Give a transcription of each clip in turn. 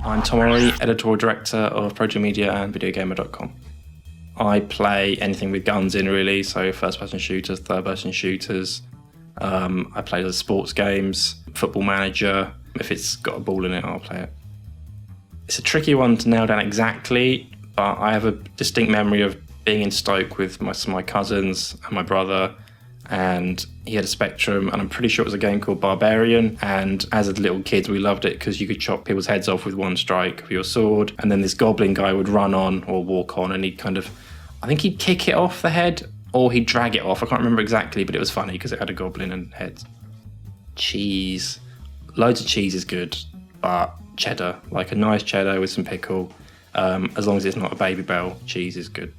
I'm Tom Orry, Editorial Director of Project Media and VideogamerTV. I play anything with guns in, really, so first-person shooters, third-person shooters. I play the sports games, Football Manager. If it's got a ball in it, I'll play it. It's a tricky one to nail down exactly, but I have a distinct memory of being in Stoke with my cousins and my brother, and he had a Spectrum, and I'm pretty sure it was a game called Barbarian, and as little kids we loved it because you could chop people's heads off with one strike of your sword, and then this goblin guy would run on or walk on and he'd I think he'd kick it off the head or he'd drag it off. I can't remember exactly, but it was funny because it had a goblin and heads. Cheese. Loads of cheese is good, but cheddar, like a nice cheddar with some pickle, as long as it's not a Baby Bell, cheese is good.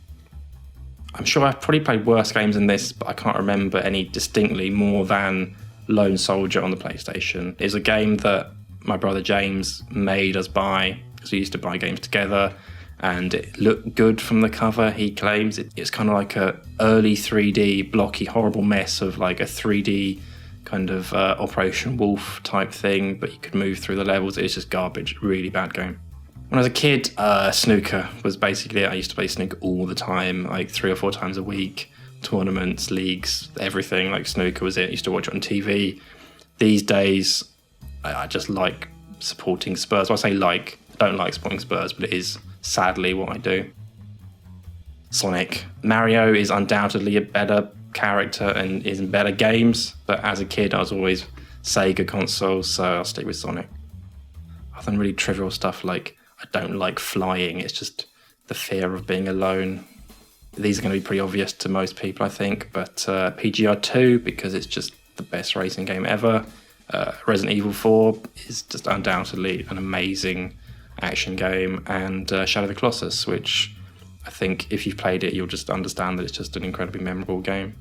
I'm sure I've probably played worse games than this, but I can't remember any distinctly more than Lone Soldier on the PlayStation. It's a game that my brother James made us buy, because we used to buy games together, and it looked good from the cover, he claims. It's kind of like a early 3D, blocky, horrible mess of like a 3D kind of Operation Wolf type thing, but you could move through the levels. It's just garbage, really bad game. When I was a kid, snooker was basically it. I used to play snooker all the time, like 3 or 4 times a week. Tournaments, leagues, everything, like snooker was it. I used to watch it on TV. These days, I just like supporting Spurs. Well, I say like, I don't like supporting Spurs, but it is sadly what I do. Sonic. Mario is undoubtedly a better character and is in better games, but as a kid, I was always Sega consoles, so I'll stick with Sonic. Other than really trivial stuff like I don't like flying, it's just the fear of being alone. These are going to be pretty obvious to most people, I think, but PGR 2, because it's just the best racing game ever. Resident Evil 4 is just undoubtedly an amazing action game, and Shadow of the Colossus, which I think if you've played it, you'll just understand that it's just an incredibly memorable game.